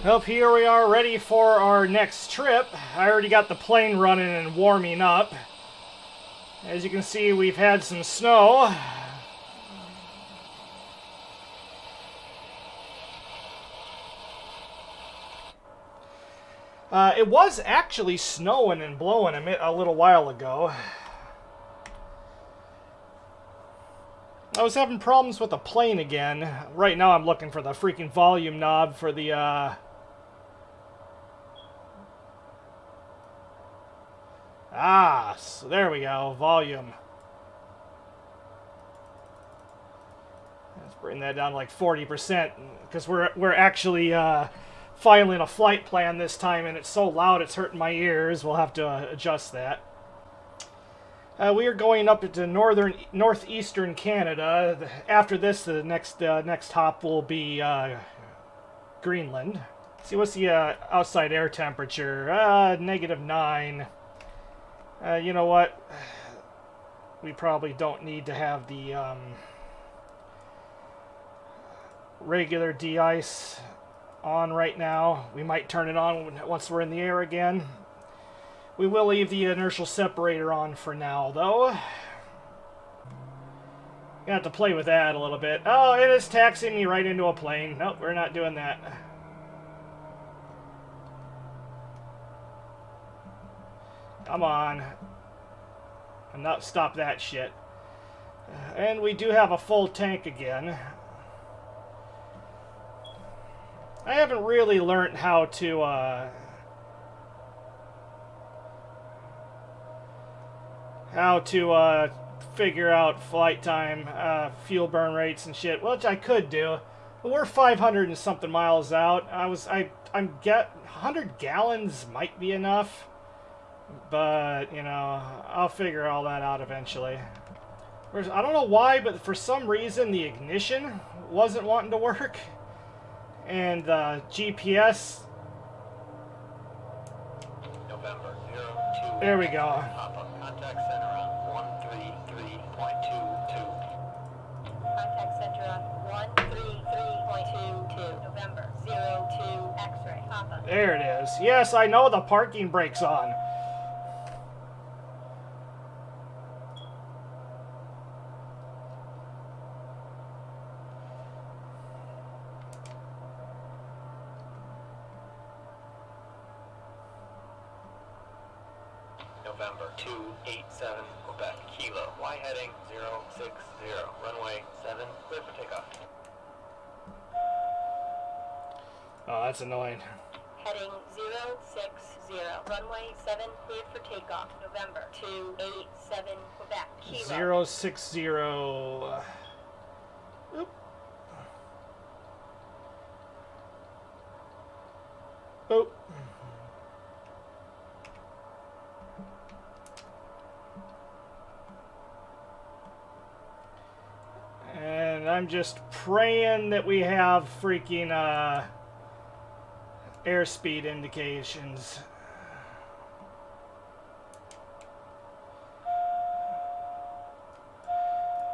Well, here we are ready for our next trip. I already got the plane running and warming up. As you can see, we've had some snow. It was actually snowing and blowing a little while ago. I was having problems with the plane again. Right now I'm looking for the freaking volume knob for the, so there we go, volume. Let's bring that down to like 40%, because we're actually filing a flight plan this time, and it's so loud it's hurting my ears. We'll have to adjust that. We are going up into northeastern Canada. After this, the next hop will be Greenland. See, what's the outside air temperature? -9. You know what? We probably don't need to have the regular de-ice on right now. We might turn it on once we're in the air again. We will leave the inertial separator on for now, though. Gonna have to play with that a little bit. Oh, it is taxiing me right into a plane. Nope, we're not doing that. Come on. And not stop that shit. And we do have a full tank again. I haven't really learned how to figure out flight time, fuel burn rates and shit, which I could do. But we're 500 and something miles out. I'm 100 gallons might be enough, but you know, I'll figure all that out eventually. I don't know why, but for some reason the ignition wasn't wanting to work, and GPS. November 02. There we go. Contact center on 133.22. Contact center on 133.22. November 02 X-ray. Papa. There it is. Yes, I know the parking brake's on. November 287 Quebec Kilo. Y heading 060. Runway 7. Clear for takeoff. Oh, that's annoying. Heading 060. Runway 7 cleared for takeoff. November 287 Quebec Kilo. 060. Oop. Oop. And I'm just praying that we have freaking airspeed indications.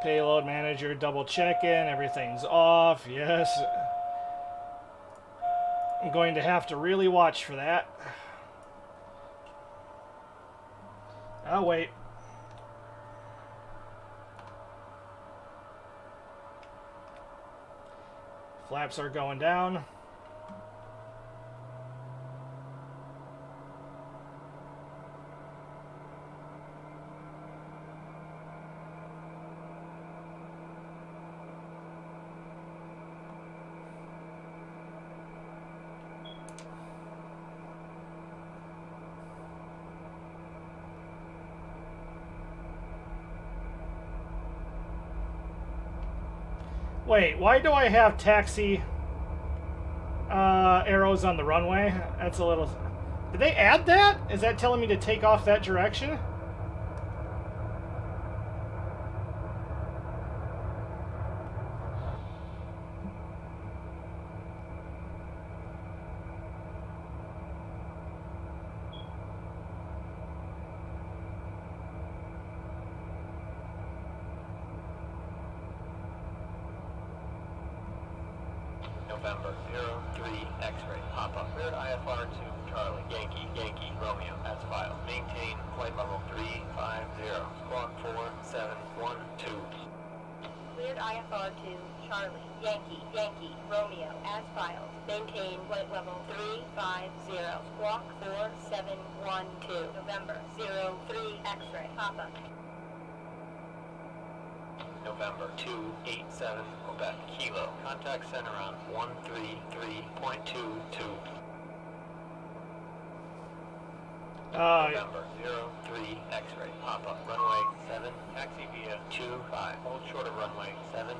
Payload manager double checking, everything's off, yes. I'm going to have to really watch for that. Oh, wait. Flaps are going down. Wait, why do I have taxi arrows on the runway? That's a little... Did they add that? Is that telling me to take off that direction? November 03 X-ray. Papa. Cleared IFR to Charlie. Yankee, Yankee, Romeo. As filed. Maintain flight level 350. Squawk 4712. Cleared IFR to Charlie. Yankee, Yankee, Romeo. As filed. Maintain flight level 350. Squawk 4712. November 03 X-ray. Papa. November 287 Quebec. Kilo. Contact center on 133.22. November 03 X-ray. Papa. Runway 7. Taxi via 25. Hold short of runway 7.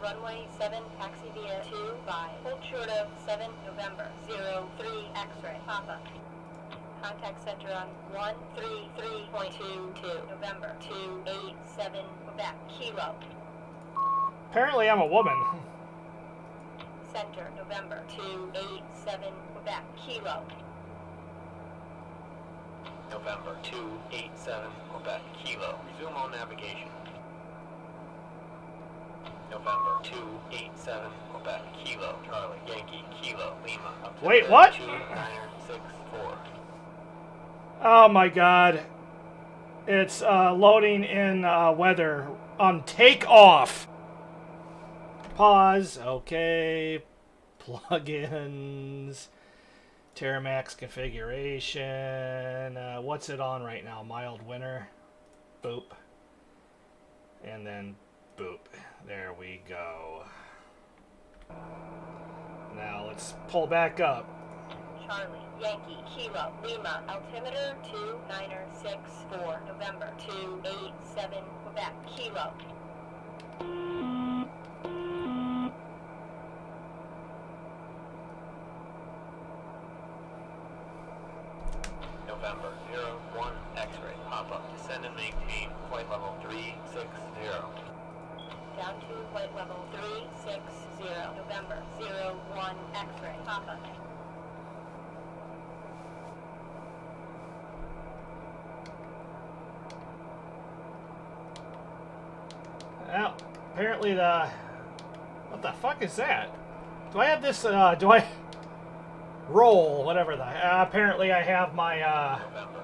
Runway 7, taxi via 25. Hold short of 7, November 03 X-ray. Papa. Contact center on 133.22. November 287 Quebec. Kilo. Apparently I'm a woman. Center, November 287 Quebec. Kilo. November 287 Quebec. Kilo. Resume on navigation. November 287 Quebec. Kilo. Charlie. Yankee. Kilo. Lima. Wait, what? 2964. Oh my god. It's loading in weather on takeoff. Pause. Okay. Plugins. Terramax configuration. What's it on right now? Mild winter. Boop. And then boop. There we go. Now let's pull back up. Charlie, Yankee, Kilo, Lima, altimeter 2964, November 287 Quebec. Kilo. November 01 X-ray. Papa. Descend and maintain flight level 360. Down to flight level 360, November 01 X-ray. Papa. Well, apparently the... What the fuck is that? Do I have this, do I... Roll, whatever the... apparently I have my, November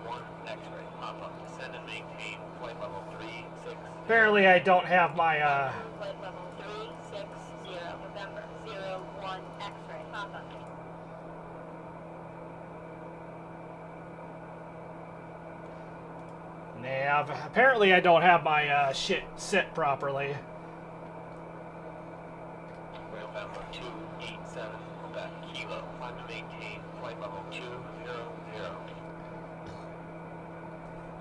01 X-ray. Papa. Descend and maintain flight level 360. Apparently I don't have my, Flight level 360, November 01 X-ray. Papa. Nav. Apparently I don't have my, shit set properly. November 287 Quebec. Kilo. Climb to maintain flight level 200.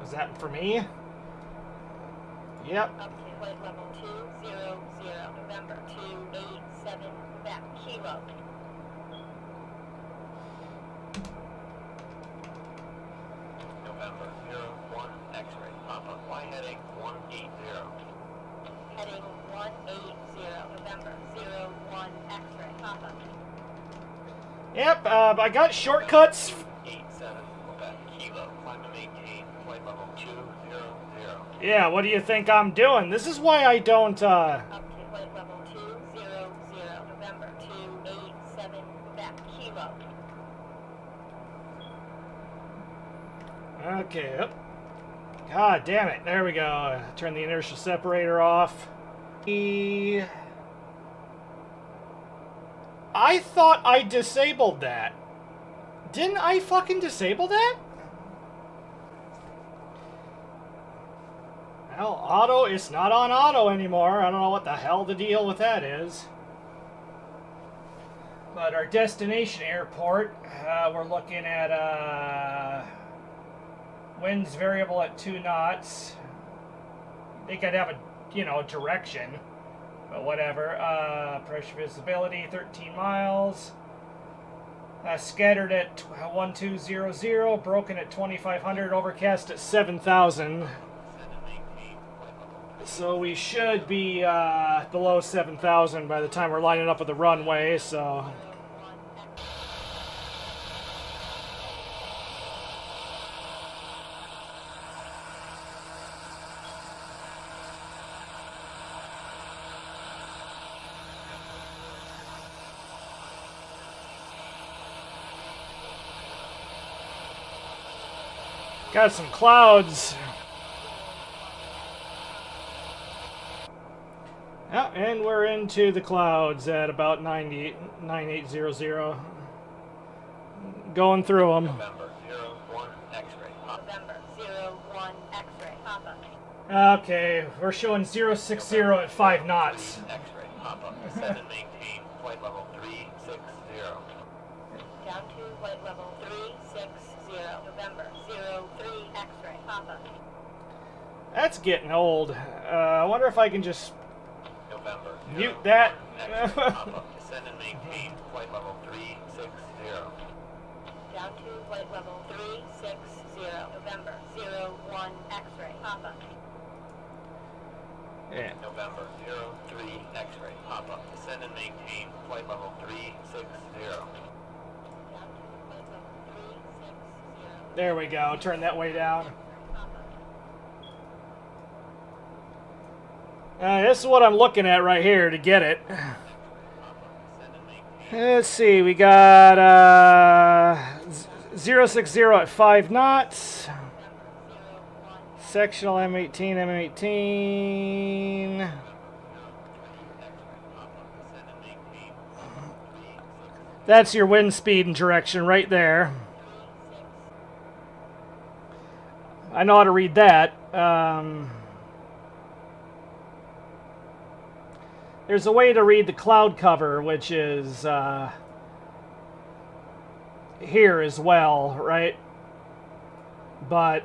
Is that for me? Yep. Up to flight level 200, November 287 Quebec. Kilo. November 01 X-ray. Papa. Fly heading 180. Heading 180, November 01 X-ray. Papa. Yep, I got shortcuts. 87 Quebec. Kilo. Climb to maintain flight level 200. Yeah, what do you think I'm doing? This is why I don't, Up to flight level 200, November 287 Quebec. Kilo. Okay, yep. God damn it. There we go. Turn the inertial separator off. I thought I disabled that. Didn't I fucking disable that? Well, auto, it's not on auto anymore. I don't know what the hell the deal with that is. But our destination airport, we're looking at, winds variable at 2 knots. They could have a, you know, direction, but whatever. Pressure visibility, 13 miles. Scattered at 1200, broken at 2500, overcast at 7000. So we should be below 7,000 by the time we're lining up with the runway, so... got some clouds. Yeah, and we're into the clouds at about 9800. Going through them. November 01 X-ray. November 01 X-ray. Papa. Okay, we're showing 060 at 5 knots. X-ray. Pop-up. Descend and maintain flight level 360. Down to flight level 360. November 03 X-ray. Papa. That's getting old. I wonder if I can just November mute that. X-ray. Pop-up. Descend and maintain flight level 360. Down to flight level 360. November 01 X-ray. Papa. Yeah. November 03 X-ray. Pop-up. Descend and maintain flight level 360. Down to flight level 360. There we go. Turn that way down. This is what I'm looking at right here to get it. Let's see. We got 060 at 5 knots. Sectional M18, M18. That's your wind speed and direction right there. I know how to read that. There's a way to read the cloud cover, which is here as well, right? But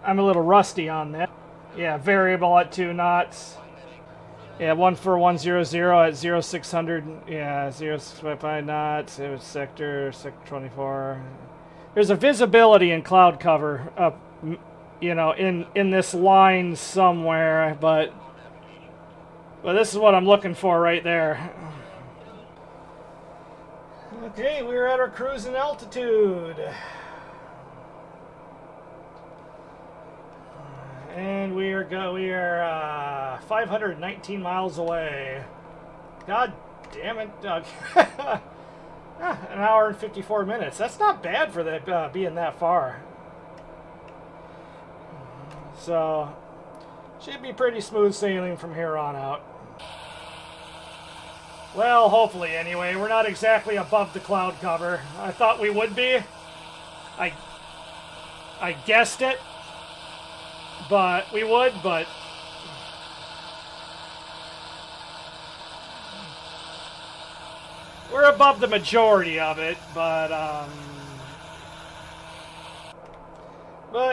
I'm a little rusty on that. Yeah, variable at 2 knots. Yeah, 14100 at 0600. Yeah, 065 knots. It was sector 24. There's a visibility in cloud cover up, you know, in this line somewhere, but this is what I'm looking for right there. Okay, we're at our cruising altitude. And we are 519 miles away. God damn it. An hour and 54 minutes. That's not bad for that being that far. So, should be pretty smooth sailing from here on out. Well, hopefully anyway. We're not exactly above the cloud cover. I thought we would be. I guessed it. But we would, but we're above the majority of it, but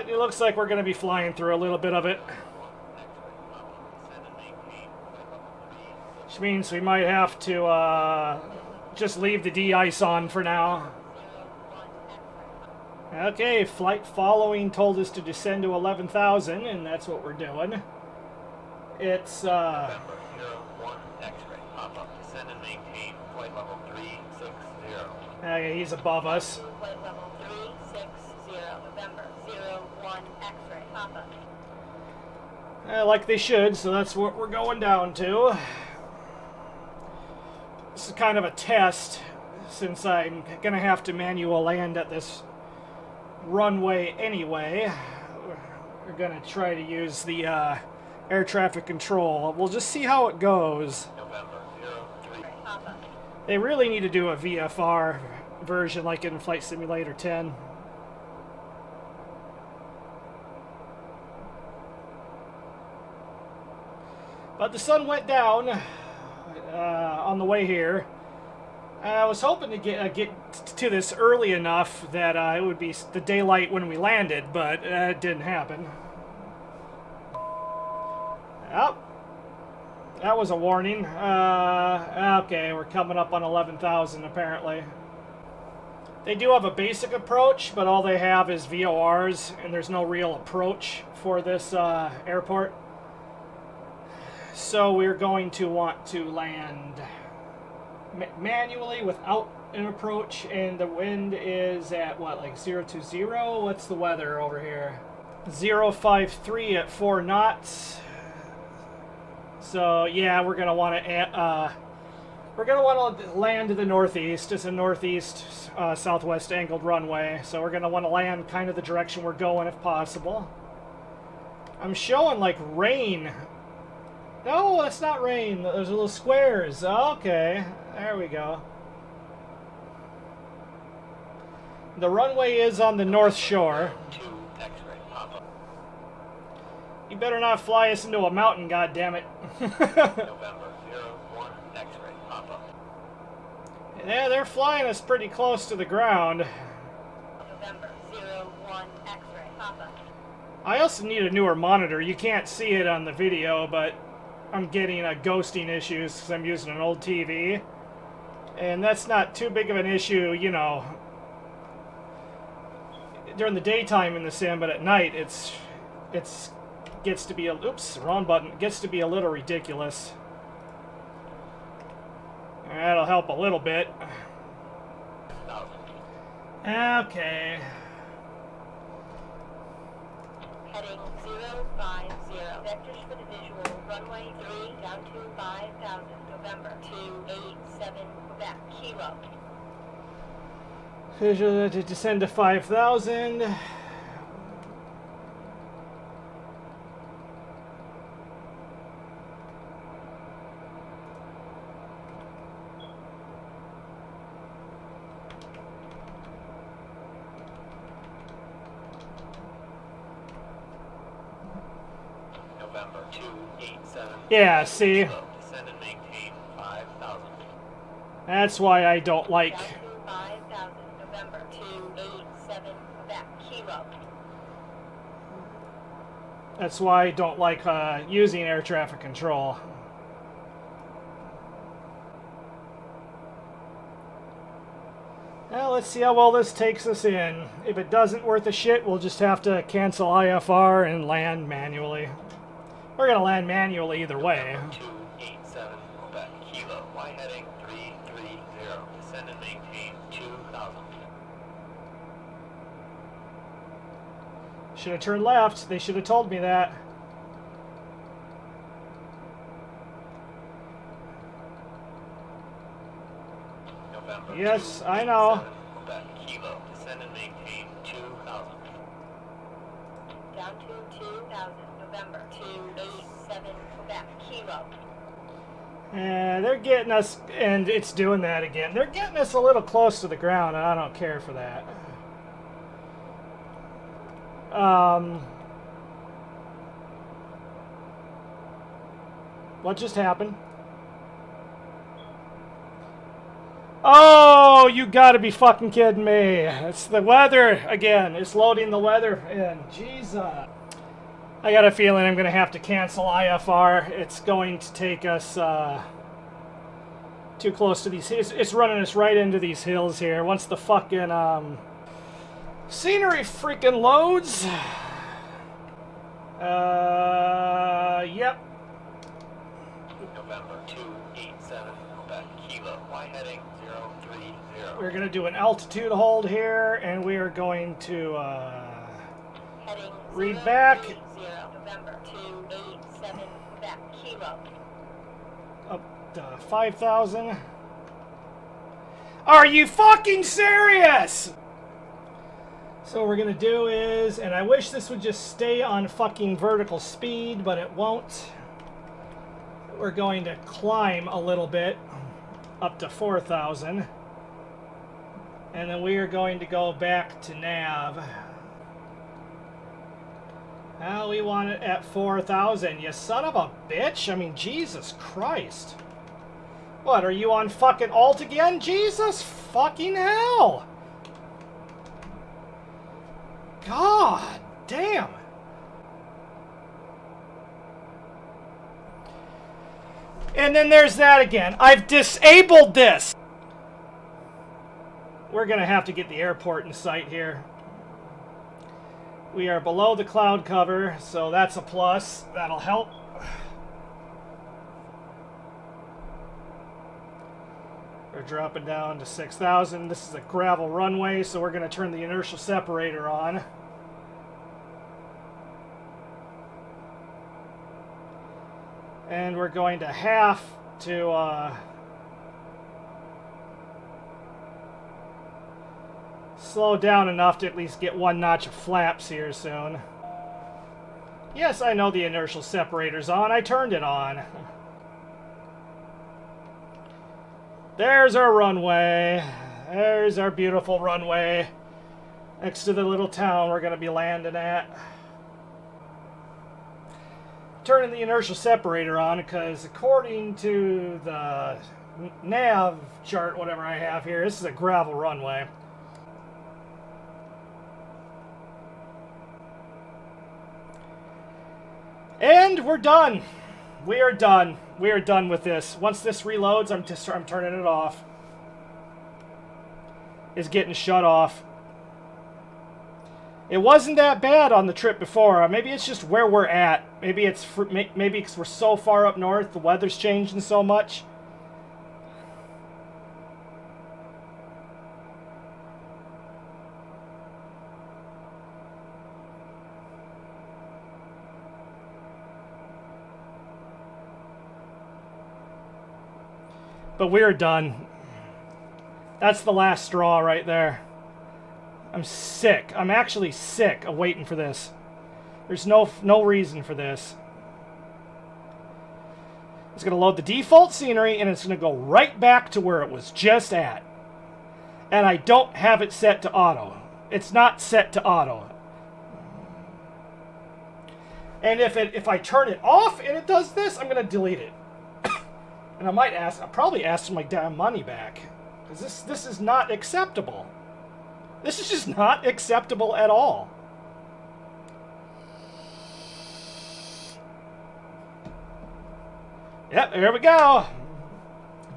it looks like we're going to be flying through a little bit of it. Which means we might have to just leave the de-ice on for now. Okay, flight following told us to descend to 11,000, and that's what we're doing. It's, November 01 X-ray. Pop-up. Descend and maintain flight level 360. Okay, he's above us. Flight level 360. November 01 X-ray. Papa. Like they should, so that's what we're going down to. This is kind of a test, since I'm going to have to manual land at this runway anyway. We're going to try to use the air traffic control. We'll just see how it goes. November 03. Papa. They really need to do a VFR version like in Flight Simulator 10. But the sun went down on the way here. I was hoping to get to this early enough that it would be the daylight when we landed, but it didn't happen. Oh, that was a warning. Okay, we're coming up on 11,000 apparently. They do have a basic approach, but all they have is VORs, and there's no real approach for this airport. So we're going to want to land manually without an approach, and the wind is at what, like 020? What's the weather over here? 053 at 4 knots. So yeah, we're gonna want to We're going to want to land to the northeast. It's a northeast southwest angled runway, so we're going to want to land kind of the direction we're going if possible. I'm showing like rain. No, that's not rain. There's little squares. Okay, there we go. The runway is on the north shore. 2 X-ray pop-up. You better not fly us into a mountain, goddammit. November 01 X-ray pop-up. Yeah, they're flying us pretty close to the ground. November 01 X-ray Papa. I also need a newer monitor. You can't see it on the video, but I'm getting ghosting issues because I'm using an old TV. And that's not too big of an issue, you know, during the daytime in the sim, but at night it's gets to be a, oops, wrong button. It gets to be a little ridiculous. That'll help a little bit. Okay. Heading 050. Vectors for the visual. Runway 3 down to 5000. November 287 Quebec. Kilo. Visual to descend to 5,000. November 287. Yeah, see? Descend and maintain 5,000. That's why I don't like... Down to 5000. November 287 Quebec. Kilo. That's why I don't like using air traffic control. Well, let's see how well this takes us in. If it doesn't worth a shit, we'll just have to cancel IFR and land manually. We're gonna land manually either way. 287 Quebec Kilo. Y heading 330. Descend and maintain 2,000. Should have turned left. They should have told me that. November Yes, I know. 287 Quebec Kilo. Descend and maintain 2,000. Down to 2000. November 287 Quebec. Kilo. They're getting us, and it's doing that again. They're getting us a little close to the ground, and I don't care for that. What just happened? Oh, you gotta be fucking kidding me. It's the weather again. It's loading the weather in. Jesus. I got a feeling I'm gonna have to cancel IFR. It's going to take us too close to these. It's running us right into these hills here. Once the fucking scenery freaking loads. Yep. November 287 Quebec Kilo. Y heading 030. We're going to do an altitude hold here, and we are going to Heading read back 030. November 287 Quebec. Kilo. up to 5,000. Are you fucking serious? So what we're going to do is, and I wish this would just stay on fucking vertical speed, but it won't. We're going to climb a little bit up to 4,000. And then we are going to go back to nav. Well, we want it at 4,000. You son of a bitch. I mean, Jesus Christ. What, are you on fucking alt again? Jesus fucking hell. God damn. And then there's that again. I've disabled this. We're going to have to get the airport in sight here. We are below the cloud cover, so that's a plus. That'll help. We're dropping down to 6,000. This is a gravel runway, so we're going to turn the inertial separator on. And we're going to have to slow down enough to at least get one notch of flaps here soon. Yes, I know the inertial separator's on. I turned it on. There's our runway. There's our beautiful runway next to the little town we're going to be landing at. Turning the inertial separator on because according to the nav chart, whatever I have here, this is a gravel runway. And we're done. We are done. We are done with this. Once this reloads, I'm turning it off. It's getting shut off. It wasn't that bad on the trip before. Maybe it's just where we're at. Maybe it's maybe because we're so far up north, the weather's changing so much. But we're done. That's the last straw right there. I'm sick. I'm actually sick of waiting for this. There's no reason for this. It's going to load the default scenery, and it's going to go right back to where it was just at. And I don't have it set to auto. It's not set to auto. And if I turn it off and it does this, I'm going to delete it. And I'll probably ask for my damn money back. Because this is not acceptable. This is just not acceptable at all. Yep, there we go.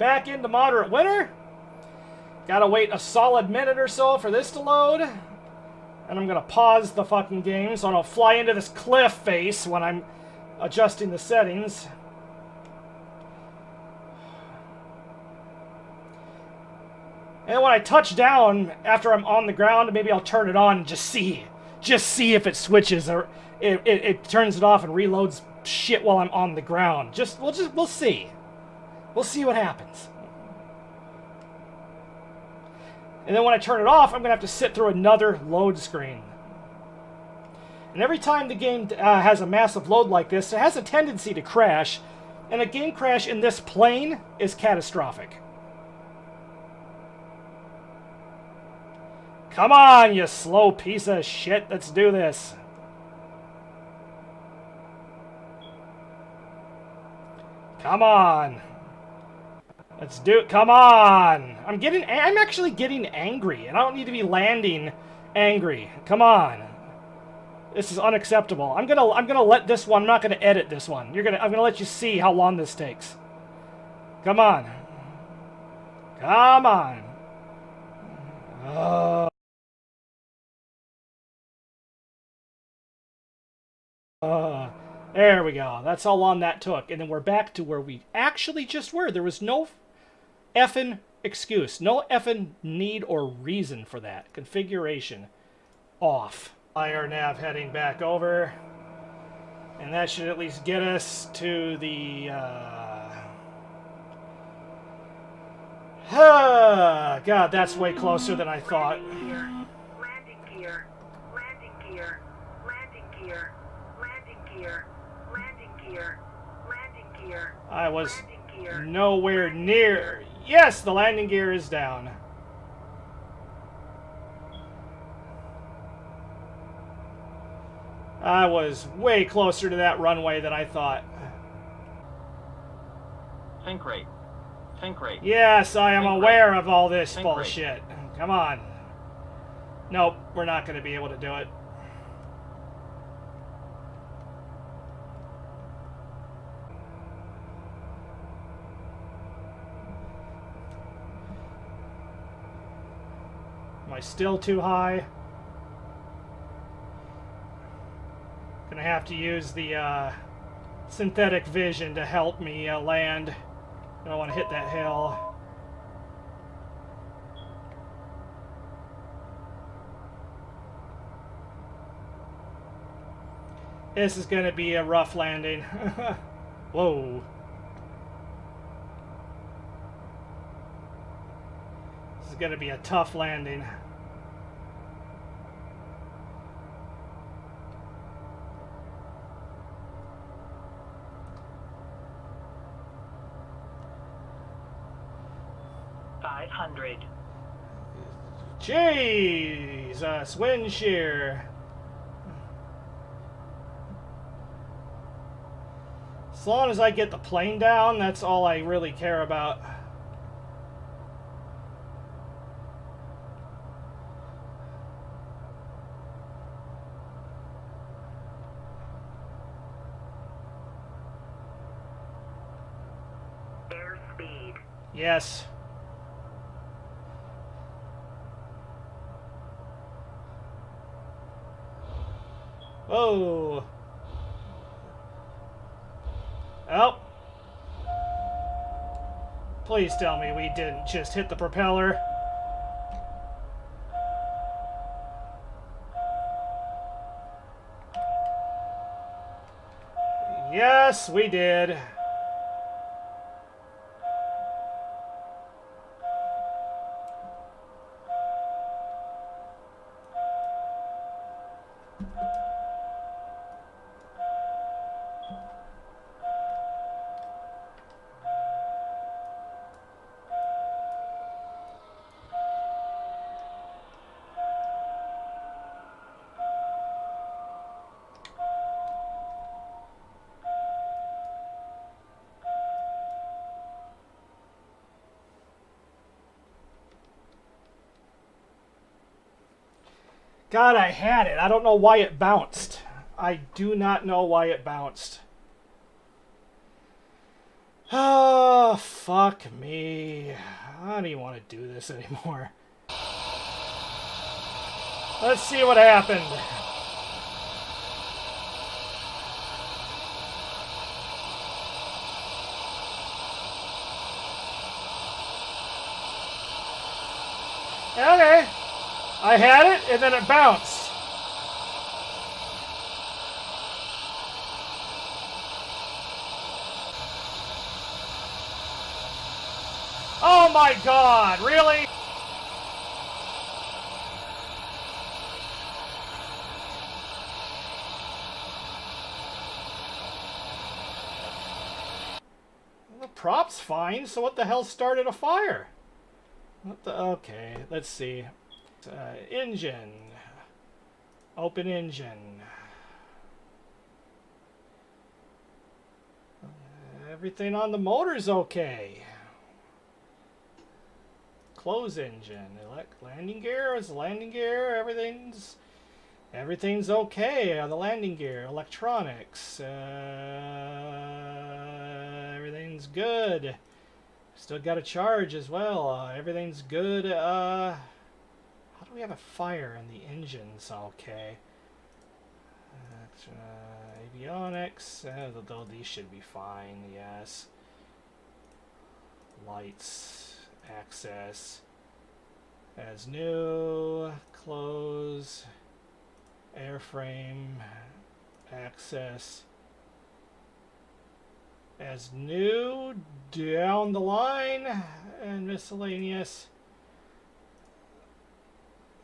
Back into moderate winter. Gotta wait a solid minute or so for this to load. And I'm gonna pause the fucking game so I don't fly into this cliff face when I'm adjusting the settings. And when I touch down, after I'm on the ground, maybe I'll turn it on and just see if it switches or it turns it off and reloads shit while I'm on the ground. We'll see. We'll see what happens. And then when I turn it off, I'm gonna have to sit through another load screen. And every time the game has a massive load like this, it has a tendency to crash, and a game crash in this plane is catastrophic. Come on, you slow piece of shit. Let's do this. Come on. Let's do it. Come on. I'm actually getting angry, and I don't need to be landing angry. Come on. This is unacceptable. I'm gonna let this one. I'm not gonna edit this one. I'm gonna let you see how long this takes. Come on. Come on. There we go. That's how long that took. And then we're back to where we actually just were. There was no effing excuse. No effing need or reason for that. Configuration off. IR nav heading back over. And that should at least get us to the... God, that's way closer than I thought. Landing gear. Landing gear. Landing gear. Landing gear. Landing gear. Landing gear. I was Landing gear. nowhere near. Yes, the landing gear is down. I was way closer to that runway than I thought. Think rate. Think rate. Yes, I am Think aware rate. of all this Think bullshit. Come on. Nope, we're not going to be able to do it. Am I still too high? Gonna have to use the synthetic vision to help me land. I don't want to hit that hill. This is gonna be a rough landing. Whoa. This is gonna be a tough landing. 500. Jesus, wind shear. As long as I get the plane down, that's all I really care about. Airspeed. Yes. Whoa. Oh. Please tell me we didn't just hit the propeller. Yes, we did. God, I had it. I don't know why it bounced. I do not know why it bounced. Oh, fuck me. I don't even want to do this anymore. Let's see what happened. Okay. I had it, and then it bounced. Oh my God, really? The prop's fine, so what the hell started a fire? What the? Okay, let's see. Engine. Open engine. Everything on the motor's okay. Close engine. Landing gear is landing gear. Everything's okay on the landing gear. Electronics. Everything's good. Still got a charge as well. Everything's good. How do we have a fire in the engines? Okay. Avionics. Though these should be fine. Yes. Lights. Access. As new. Close. Airframe. Access. As new. Down the line. And miscellaneous.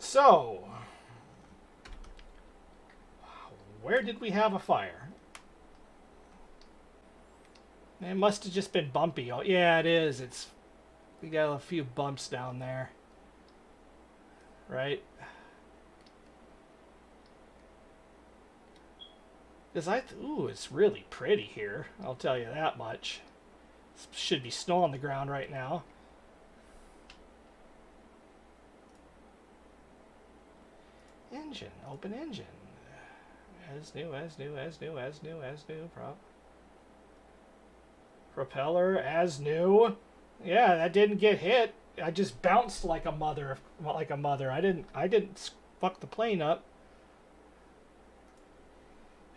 So, where did we have a fire? It must have just been bumpy. Oh, yeah, it is. We got a few bumps down there, right? Because ooh, it's really pretty here. I'll tell you that much. Should be snow on the ground right now. Engine, open engine. As new. Propeller, as new. Yeah, that didn't get hit. I just bounced like a mother. I didn't fuck the plane up.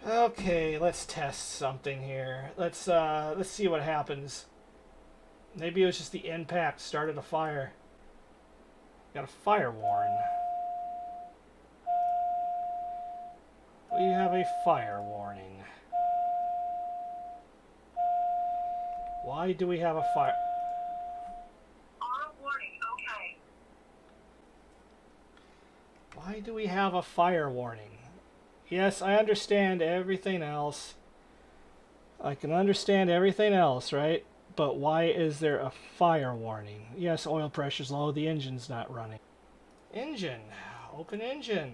Okay, let's test something here. Let's see what happens. Maybe it was just the impact started a fire. Got a fire warning. We have a fire warning. Why do we have a fire? Auto warning, okay. Why do we have a fire warning? Yes, I understand everything else. I can understand everything else, right? But why is there a fire warning? Yes, oil pressure's low. The engine's not running. Engine. Open engine.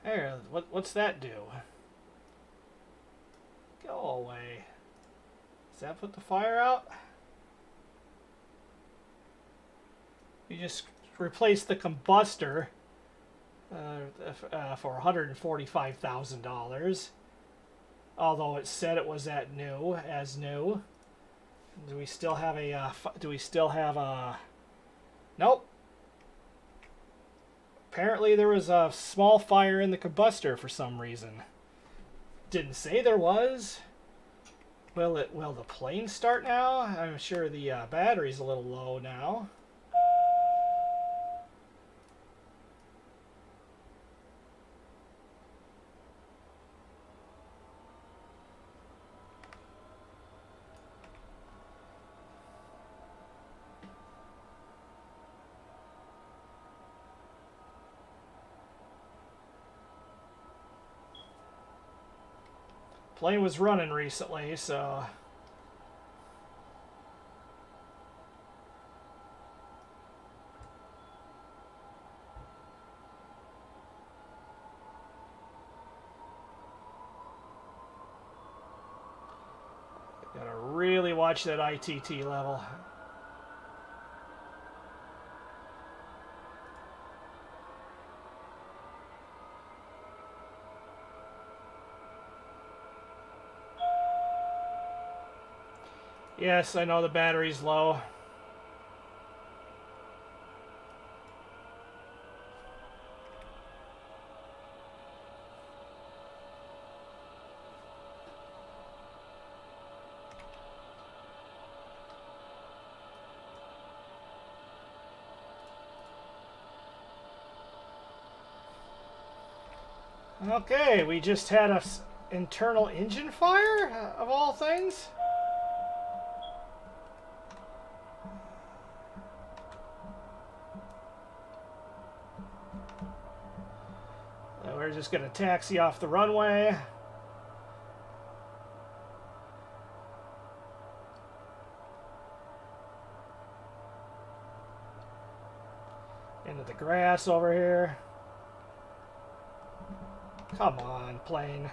There, what's that do? Go away. Does that put the fire out? You just replace the combustor for $145,000. Although it said it was at new, as new. Do we still have a? Nope. Apparently there was a small fire in the combustor for some reason. Didn't say there was. Will the plane start now? I'm sure the battery's a little low now. Plane was running recently, so gotta really watch that ITT level. Yes, I know the battery's low. Okay, we just had a internal engine fire, of all things. We're just going to taxi off the runway. Into the grass over here. Come on, plane.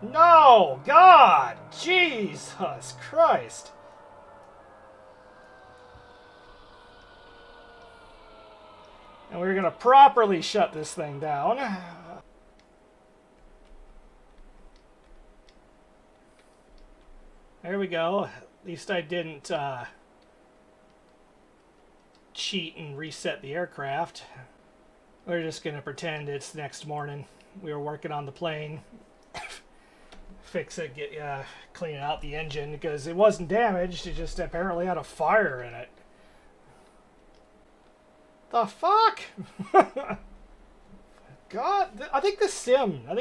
No! God! Jesus Christ! And we're going to properly shut this thing down. There we go. At least I didn't cheat and reset the aircraft. We're just going to pretend it's next morning. We were working on the plane. Fix it, clean out the engine, because it wasn't damaged, it just apparently had a fire in it. The fuck? God, I think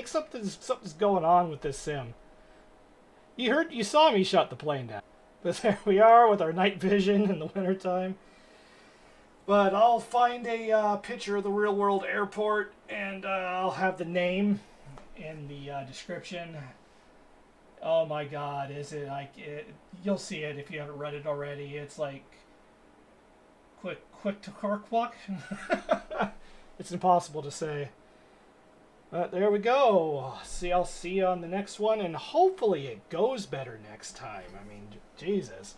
something's going on with this sim. You saw me shut the plane down. But there we are with our night vision in the wintertime. But I'll find a picture of the real world airport, and I'll have the name in the description. Oh my God, is it like it? You'll see it if you haven't read it already. It's like Qikiqtarjuaq. It's impossible to say. But there we go. I'll see you on the next one, and hopefully it goes better next time. I mean, Jesus.